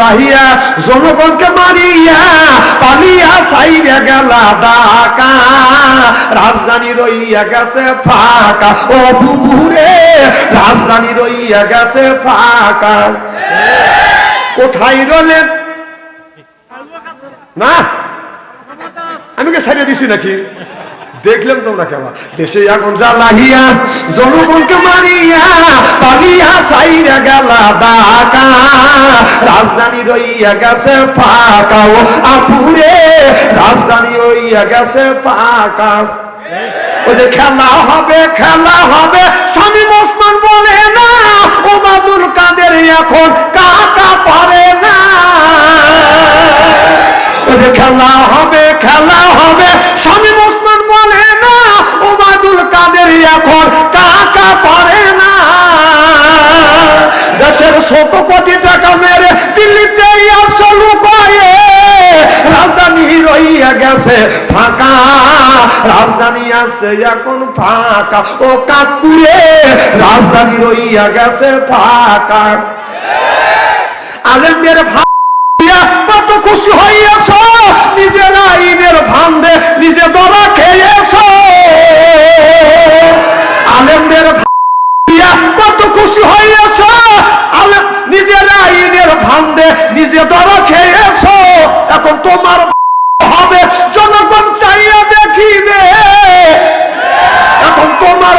Lahia জনগণকে মারিয়া পালিয়া সাইরে গেলা ঢাকা রাজধানী রইয়া গেছে ফাঁকা ও বুবুরে রাজধানী রইয়া গেছে ফাঁকা কোথায় রলেন না আমি কে ছাড়িয়ে দিছি নাকি দেখলাম তোমরা কেমন দেশে এখন জ্বালাইয়া জনগণকে মারিয়া পালিয়া সাইরা গেলা ঢাকা রাজধানী রইয়া গেছে ফাঁকা ও আপুরে রাজধানী রইয়া গেছে ফাঁকা ওই যে খেলা হবে শামীম ওসমান বলে না ওবায়দুল কাদের এখন কাকা পারে না ওই যে খেলা হবে শামীম ওসমান বলে না ওবায়দুল কাদের এখন কাকা পারে না দেশের 100 কোটি টাকা মেরে দিল্লিতে আসলু কয়ে রাজধানী রইয়া গেছে ফাঁকা রাজধানী আছে এখন ফাঁকা ও কাকুরে রাজধানী রইয়া গেছে ফাঁকা আলেমদের কত খুশি হইয়াছ নিজের আইনের ভান্ডে নিজে দরা খেয়েছ আলেমদের কত খুশি হইয়াছ নিজের আইনের ভান্ডে নিজে দরা খেয়েছ এখন তোমার হবে জনগণ চাইয়া দেখিবে এখন তোমার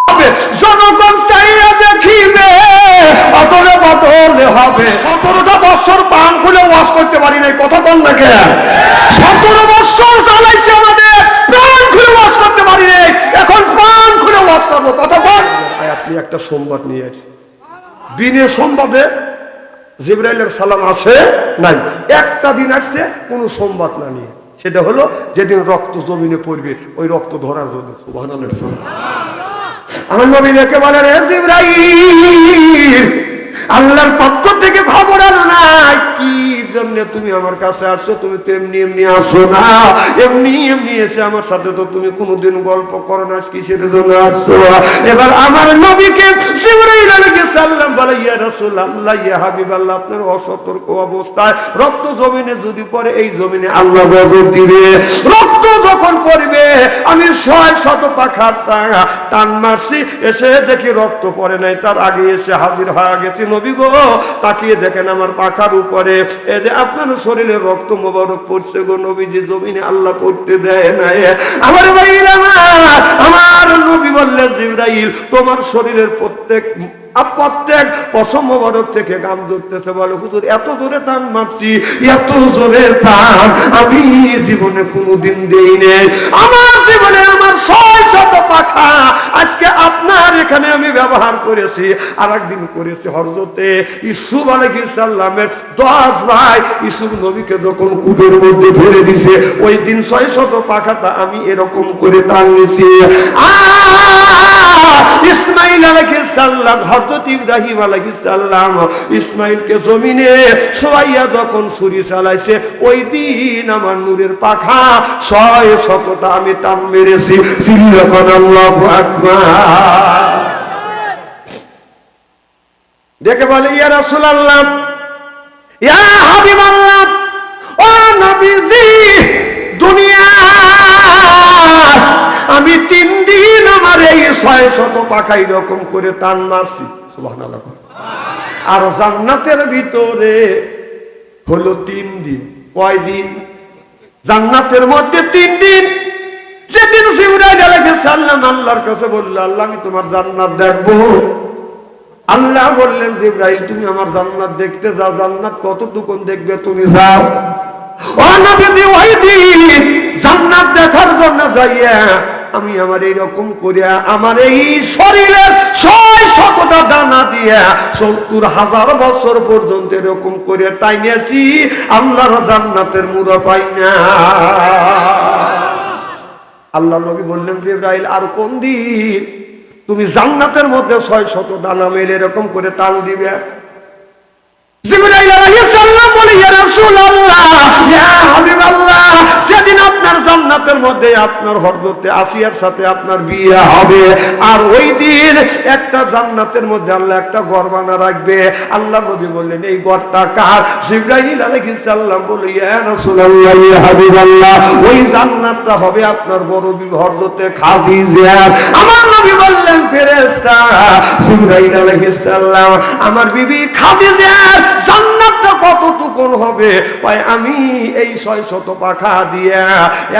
হবে জনগণ চাইয়া দেখিবে অতলে বদলে হবে 17টা বছর পান খুলে ওয়াজ করতে পারি নাই কথা বল না কে 17 বছর চালাইছে আমাদের প্রাণ খুলে ওয়াজ করতে পারি নাই এখন প্রাণ খুলে ওয়াজ করবো কথা বল আপনি একটা সংবাদ নিয়ে আসছেন বিনে সংবাদে জিবরাইলের সালাম আসে নাই একটা দিন আসছে কোনো সংবাদ না নিয়ে সেটা হলো যেদিন রক্ত জমিনে পড়বে ওই রক্ত ধরার জন্য সুবহানাল্লাহ আমার নবী রেখে বলে রে জিবরাইল আল্লাহর পক্ষ থেকে খবর আনো নাই কি জন্য তুমি আমার কাছে আসছো তুমি তো এমনি আসো না এমনি এসে আমার সাথে তো তুমি কোনোদিন গল্প করো না কিসের জন্য আসছো এবার আমার নবীকে জিবরাইল আলাইহিস সালাম বলে ইয়া রাসূলুল্লাহ ইয়া হাবিবাল্লাহ আপনার অসতর্ক অবস্থায় রক্ত জমিনে যদি পড়ে এই জমিনে আল্লাহ গজব দিবে রক্ত যখন পড়বে আমি 600 পাখা টান মারছি এসে দেখি রক্ত পড়ে নাই তার আগে এসে হাজির হয়ে গেছে নবী গো তাকিয়ে দেখেন আমার পাখার উপরে এই যে আপনার শরীরে রক্ত মোবারক পড়ছে গো নবীজি জমিনে আল্লাহ পড়তে দেয় না আমার ভাইরা আমার নবী বললেন জিবরাইল তোমার শরীরের প্রত্যেক পশম মোবারক থেকে গাম ধরতেছে বলে হুজুর এত জোরে টান মারছি এত জোরে টান আমি জীবনে কোনোদিন দেই নাই আমার জীবনে আমার 600 পাখা আজকে আপনার এখানে আমি ব্যবহার করেছি আর একদিন করেছি হযরতে ইউসুফ আলাইহিস সালামের 10 ভাই ইউসুফ নবীকে যখন কূপের মধ্যে ফেলে দিয়েছে ওই দিন 600 পাখাটা আমি এরকম করে টান নিয়েছি ইসমাইল আলাইহিস সালাম হযরত ইব্রাহিম আলাইহিস সালাম ইসমাইলকে জমিনে শোয়াইয়া যখন ছুরি চালাইছে ওই দিন আমার নূরের পাখা 600টা আমি টান মেরেছি সিল্লাকান আল্লাহু আকবার দেখে বলে ইয়া রাসূলুল্লাহ ইয়া হাবিবাল্লাহ ও নবীজি দুনিয়া আমি 3 দিন আমার এই 600 পাখা এরকম করে টান মারছি সুবহানাল্লাহ আর জান্নাতের ভিতরে হলো 3 দিন কয় দিন জান্নাতের মধ্যে 3 দিন যেদিন জিবরাইল আলাইহিস সালাম আল্লাহর কাছে বলল আল্লাহ আমি তোমার জান্নাত দেখবো আল্লাহ বললেন জিবরাইল তুমি আমার জান্নাত দেখতে যাও জান্নাত কতটুকু দেখবে তুমি যাও ও নবী ওই দিন জান্নাত দেখার জন্য যাইয়া আমি আমার এইরকম করিয়া আমার এই শরীরের 600টা দানা দিয়া 70,000 বছর পর্যন্ত এরকম করে টাইনিয়েছি আল্লাহর জান্নাতের মুরা পাই না আল্লাহ নবী বললেন জিবরাইল আর কোন দিন তুমি জান্নাতের মধ্যে 600 দানা মেলে এরকম করে টান দিবে জিবরাইল আলাইহিস সাল্লাম বলে ইয়া রাসূলুল্লাহ ইয়া হাবিবাল্লাহ সেদিন আপনার জান্নাতের মধ্যে আপনার হযরতে আসিয়ার সাথে আপনার বিয়ে হবে আর ওই দিন একটা জান্নাতের মধ্যে আল্লাহ একটা ঘর বানা রাখবে আল্লাহ নবী বললেন এই ঘরটা কার জিবরাইল আলাইহিস সালাম বলে ইয়া রাসূলুল্লাহ ইয়া হাবিবাল্লাহ ওই জান্নাতটা হবে আপনার বড় বিবি হযরতে খাদিজা আমার নবী বললেন ফেরেশতা জিবরাইল আলাইহিস সালাম আমার বিবি খাদিজার জান্নাতটা কতটুকু হবে ভাই আমি এই 600 পাখা দিয়া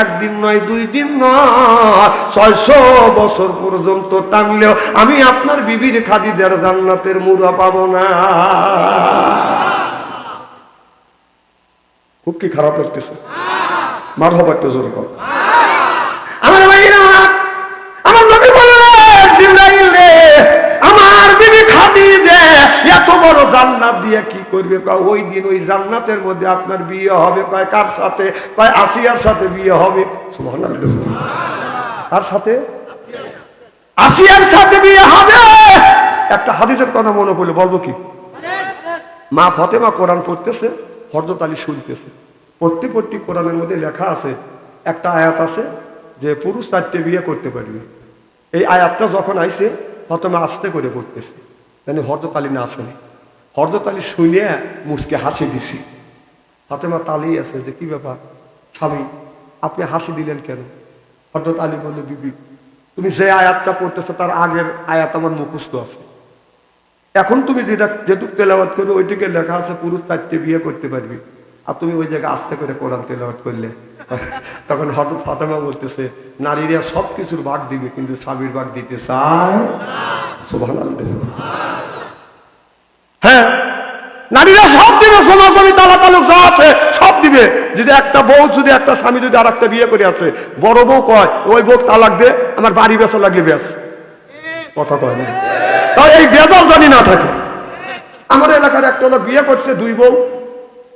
একদিন নয় দুই দিন নয় 600 বছর পর্যন্ত টানলেও আমি আপনার বিবির খাদিজার জান্নাতের মুরা পাবো না খুব কি খারাপ লাগতেছে মারহাবা একটু জোরে কর আমার ভাইরা আমার নবী বললেন জিবরাইল রে আমার বিবি খাদিজা এত বড় জান্নাত দিয়ে কি করবে কয় ওই দিন ওই জান্নাতের মধ্যে আপনার বিয়ে হবে কয় কার সাথে কয় আসিয়ার সাথে বিয়ে হবে সুবহানাল্লাহ কার সাথে আসিয়ার সাথে বিয়ে হবে একটা হাদিসের কথা মনে পড়লে বলবো কি মা ফাতেমা কোরআন পড়তেছে হযরত আলী শুনতেছে পড়তে কোরআনের মধ্যে লেখা আছে একটা আয়াত আছে যে পুরুষ 4টে বিয়ে করতে পারবে এই আয়াতটা যখন আইছে ফাতেমা আস্তে করে পড়তেছে মানে হযরত আলী না আসেনি হযরত আলী শুনে মুসকে হাসি দিছি ফাতেমা তালিয়ে আছে যে কি ব্যাপার স্বামী আপনি হাসি দিলেন কেন হযরত আলী বলল বিবি তুমি যে আয়াতটা পড়তেছো তার আগের আয়াত আমার মুখস্থ আছে এখন তুমি যেটুকু তেলাওয়াত করবে ওইটিকে লেখা আছে পুরুষ 4টে বিয়ে করতে পারবি আর তুমি ওই জায়গায় আস্তে করে কোরআন তেলাওয়াত করলে তখন হযরত ফাতেমা বলতেছে নারীরা সবকিছুর ভাগ দিবে কিন্তু স্বামীর ভাগ দিতে চায় সুবহানাল্লাহ হ্যাঁ নারীরা সব দিবে সমাজ আমি তালাক তালুক যা আছে সব দিবে যদি একটা বউ যদি একটা স্বামী যদি আরেকটা বিয়ে করে আছে বড় বউ কয় ওই বউ তালাক দে আমার বাড়ি বেচা লাগলে বেশ কথা কয় না তাই এই বেজাল জানি না থাকে আমার এলাকার একটা লোক বিয়ে করছে 2 বউ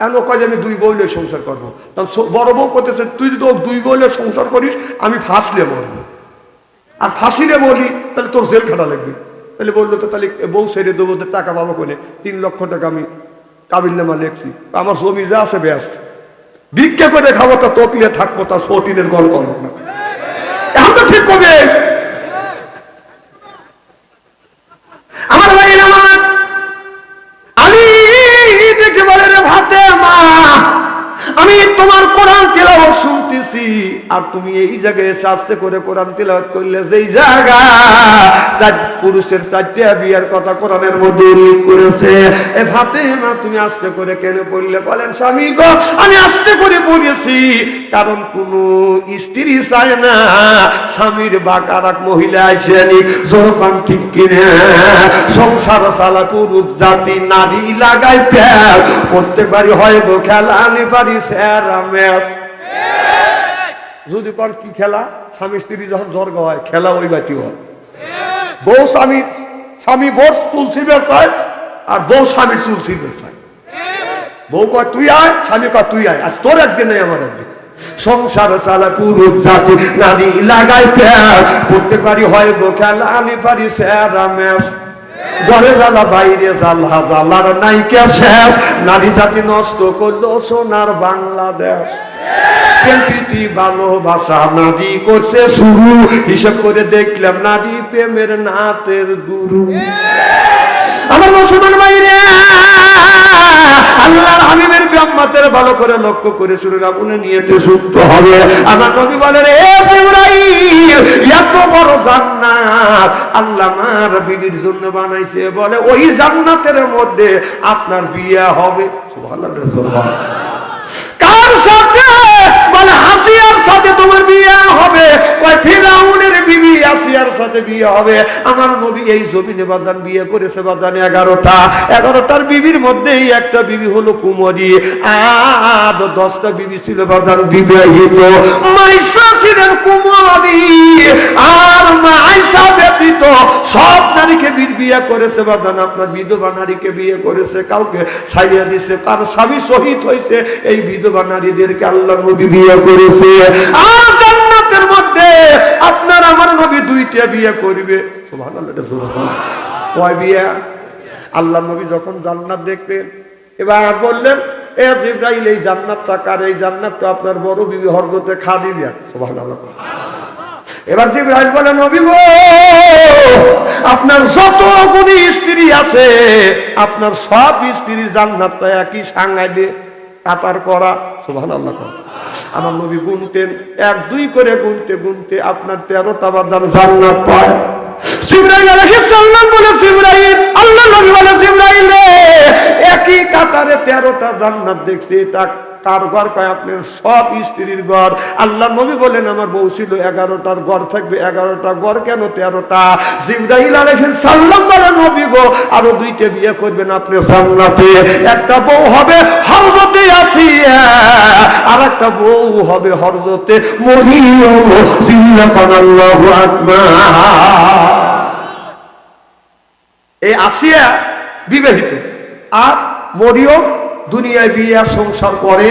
এমন কয় যে আমি 2 বউ নিয়ে সংসার করবো তখন বড় বউ করতেছে তুই যদি 2 বউ নিয়ে সংসার করিস আমি ফাঁসলে মরবো আর ফাঁসিলে মরি তাহলে তোর জেল খাটা লাগবে তাহলে বললো তো তাহলে বউ ছেড়ে দেবো টাকা পাবো কোনে 3 লক্ষ টাকা আমি কাবিলনামা লিখছি আমার জমি যা আছে ব্যাস ভিক্ষা করে খাবো তা তকলিয়ে থাকবো তার সতীনের গল্প করবো না এখন তো ঠিক কবে আমার ভাই আমার আলী দেখে বলে রে ফাতেমা আমি তোমার কোরআন তেলাওয়াত শুনতেছি আর তুমি এই জায়গায় আস্তে করে কোরআন তেলাওয়াত করলে যেই জায়গা পুরুষের 4টে বিয়ের কথা কোরআনের মধ্যে উল্লেখ করেছে এ ফাতেমা তুমি আস্তে করে কেন পড়লে বলেন স্বামী গো আমি আস্তে করে পড়েছি কারণ কোন স্ত্রী চায় না স্বামীর বাঁকা এক মহিলা আসেনি যখন ঠিক কিনে সংসার চালা পুরুষ জাতি নারী লাগাই প্যার প্রত্যেক বাড়ি হয় গো খেলা আনি পারি স্যারা ম্যাচ যদি কোন কি খেলা স্বামী স্ত্রী যখন জর্গ হয় খেলা ওই বাটি হয় বউ স্বামী বউ চুল ছিঁড়বে চায় আর বউ স্বামীর চুল ছিঁড়বে চায় বউ কয় তুই আয় স্বামী কয় তুই আয় আজ তোর একদিন নেই আমার একদিন সংসার চালা পুরুষ জাতি নারী লাগাই প্যার প্রত্যেক বাড়ি হয় গো খেলা আনি পারি স্যারা ম্যাচ ঘরে জ্বালা বাইরে জ্বালা জ্বালার নাইকা শেষ নারী জাতি নষ্ট করলো সোনার বাংলাদেশ প্রীতি ভালোবাসা নারী করছে শুরু হিসাব করে দেখলাম নারী প্রেমের নাতের গুরু আমার মুসলমান ভাইরে আল্লাহর হাবিবের ব্রহ্মাতের ভালো করে লক্ষ্য করে শুরু রাবুনে নিয়েতে সুপ্ত হবে আমার নবী বলে রে জিবরাইল এত বড় জান্নাত আল্লাহ আমার বিবির জন্য বানাইছে বলে ওই জান্নাতের মধ্যে আপনার বিয়ে হবে সুবহানাল্লাহ কার সাথে বলে আসিয়ার সাথে তোমার বিয়ে হবে কয় ফিরাউনের বিবি আসিয়ার সাথে বিয়ে হবে আমার নবী এই জমিনে বাদান বিয়ে করেছে বাদান 11টার বিবির মধ্যেই একটা বিবি হলো কুমারী আর 10টা বিবি ছিল বাদান বিবাহিত মাইসা ছিলেন কুমারী আর মাইসা ব্যতীত সব নারীকে বিয়ে করেছে বাদান আপনার বিধবা নারীকে বিয়ে করেছে কাউকে ছাইয়া দিছে কার স্বামী শহীদ হয়েছে এই বিধবা নারীদেরকে আল্লাহ নবী বিয়ে করেছে আর জান্নাতের মধ্যে আপনার আমার নবী 2টা বিয়ে করবে সুবহানাল্লাহ সুবহানাল্লাহ কয় বিয়ে আল্লাহ নবী যখন জান্নাত দেখবেন এবার বললেন এ জিবরাইল এই জান্নাতটা কার? এই জান্নাতটা আপনার বড় বিবি হযরতে খাদিজা। সুবহানাল্লাহ। এবার জিবরাইল বলে, নবী গো, আপনার যতগুলি স্ত্রী আছে আপনার সব স্ত্রী জান্নাতটা একই সাঙ্গাইবে কাতার করা। সুবহানাল্লাহ। আমার নবী গুনতেন, 1 2 করে গুনতে গুনতে আপনার 13টা বাজার জান্নাত পায়। জিবরাইল আলাইহিস সালাম বলে, জিবরাইল, আল্লাহ নবী বলে, জিবরাইল একই কাতারে 13টা জান্নাত দেখছি, এটা কার ঘর? কয় আপনার সব স্ত্রীর ঘর। আল্লাহ নবী বলেন, আমার বউ ছিল 11টার ঘর থাকবে। 11টা ঘর কেন 13টা? জিবরাইল আলাইহিস সালাম বলে, নবী গো, আরো 2টা বিয়ে করবেন আপনি জান্নাতে। একটা বউ হবে হযরতে আসিয়া, আর একটা বউ হবে হযরতে মরিয়ম। আল্লাহু আকবার। এই আসিয়া বিবাহিত, আর মরিয়ম দুনিয়ায় বিয়ে সংসার করে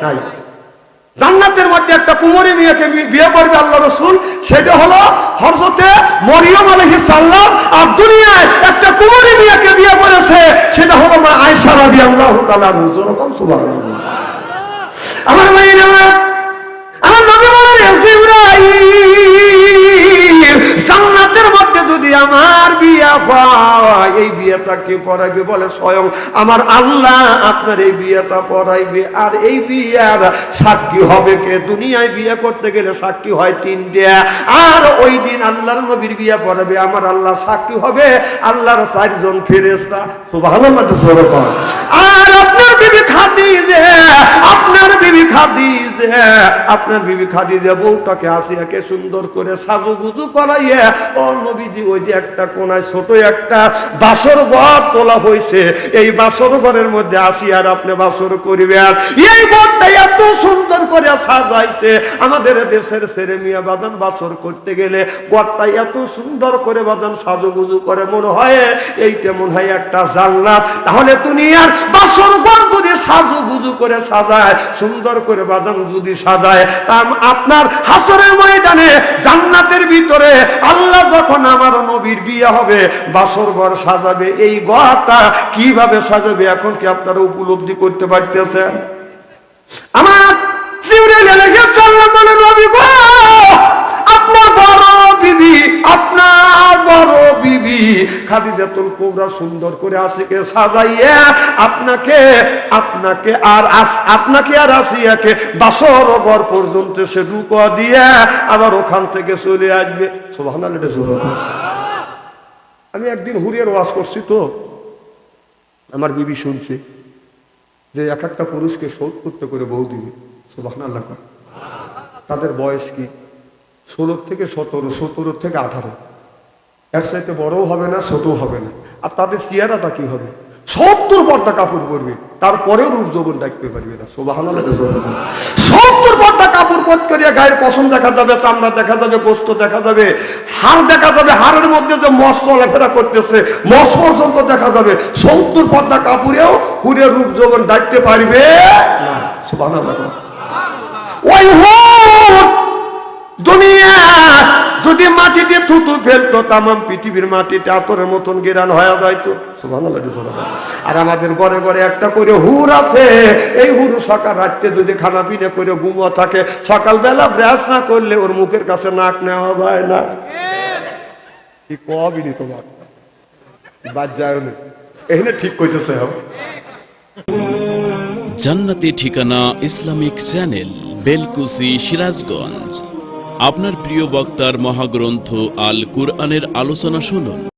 নাই। জান্নাতের মধ্যে একটা কুমারী মেয়েকে বিয়ে করবে আল্লাহ রাসূল, সেটা হলো হযরতে মরিয়ম আলাইহিস সালাম। আর দুনিয়ায় একটা কুমারী মেয়েকে বিয়ে করেছে, সেটা হলো মা আয়েশা রাদিয়াল্লাহু তাআলা আনহা। যেরকম সুবহানাল্লাহ। আমার ভাইরা, আমার নবী বলেন, জিবরাইল, জান্নাতের মধ্যে যদি আমার বিয়ে হয়, এই বিয়েটা কে পড়াইবে? বলে, স্বয়ং আমার আল্লাহ আপনার এই বিয়েটা পড়াইবে। আর এই বিয়ের সাক্ষী হবে কে? দুনিয়ায় বিয়ে করতে গেলে সাক্ষী হয় 3টা, আর ওই দিন আল্লাহর নবীর বিয়ে পড়াবে আমার আল্লাহ, সাক্ষী হবে আল্লাহর 4 জন ফেরেশতা। সুবহানাল্লাহ। আর আপনার বিবি খাদিজা, আপনার বিবি খাদিজা, আপনার বিবি খাদিজা বউটাকে আসিয়াকে সুন্দর করে সাজুগুজু করাইয়া, ও নবীজি, ওই যে একটা কোনায় ছোট একটা বাসর ঘর তোলা হয়েছে, এই বাসর ঘরের মধ্যে আসিয়ার আপনি বাসর করিবেন। এই ঘরটা এত সুন্দর করে সাজাইছে, আমাদের দেশের ছেলে মেয়ে বাদান বাসর করতে গেলে ঘরটা এত সুন্দর করে বাদান সাজুগুজু করে, মনে হয় এইটা মনে হয় একটা জান্নাত। তাহলে দুনিয়ার বাসর ঘর যদি সাজুগুজু করে সাজায়, সুন্দর করে বাদান যদি সাজায়, তা আপনার হাসরের ময়দানে জান্নাতের ভিতরে আল্লাহ যখন আমার নবীর বিয়ে হবে, বাসর ঘর সাজাবে, এই ঘরটা কিভাবে সাজাবে এখন কি আপনারা উপলব্ধি করতে পারতেছেন? আমার জিবরাইল আলাইহিস সালাম বলেন, নবী গো, আপনার বড় বিবি, আপনার বড় বিবি খাদিজাতুল কুবরা সুন্দর করে আশিকে সাজাইয়া আপনাকে আর আসিয়াকে বাসর ঘর পর্যন্ত সে ঢুকা দিয়া আবার ওখান থেকে চলে আসবে। সুবহানাল্লাহ। আমি একদিন হুরিয়ার ওয়াজ করছি, তো আমার বিবি শুনছে যে এক একটা পুরুষকে 70টা করে বউ দিবে। সুবহানাল্লাহ। তাদের বয়স কি? 16 থেকে 17, 17 থেকে 18। এর সাথে বড়ও হবে না, ছোটও হবে না। আর তাদের চেহারাটা কি হবে? 70 পর্দা কাপড় পরবে, তারপরেও রূপ যৌবন দেখতে পারবে না। সুবহানাল্লাহ। 70 পর্দা কাপড় পর করিয়া গায়ের পশম দেখা যাবে, চামড়া দেখা যাবে, গোস্ত দেখা যাবে, হাড় দেখা যাবে, হাড়ের মধ্যে যে মস চলাফেরা করতেছে মস পর্যন্ত দেখা যাবে। 70 পর্দা কাপড়েও হুরের রূপ যৌবন দেখতে পারবে না। সুবহানাল্লাহ। ওই দুনিয়া যদি মাটিতে থুতু ফেলতো, তামাম পৃথিবীর মাটিতে আতরের মতন গিরান হয়ে যাইতো। সুবহানাল্লাহ। আর আমাদের ঘরে ঘরে একটা করে হুর আছে, এই হুর সকাল রাত্রে যদি খানা পিনা করে ঘুমো থাকে, সকালবেলা ব্রাশ না করলে ওর মুখের কাছে নাক নেওয়া যায় না। কি কবিনি তোমার বাদ যায় না, এখানে ঠিক কইতেছে। জান্নাতি ঠিকানা ইসলামিক চ্যানেল, বেলকুচি, সিরাজগঞ্জ। আপনার প্রিয় বক্তার মহাগ্রন্থ আল কুরআনের আলোচনা শুনুন।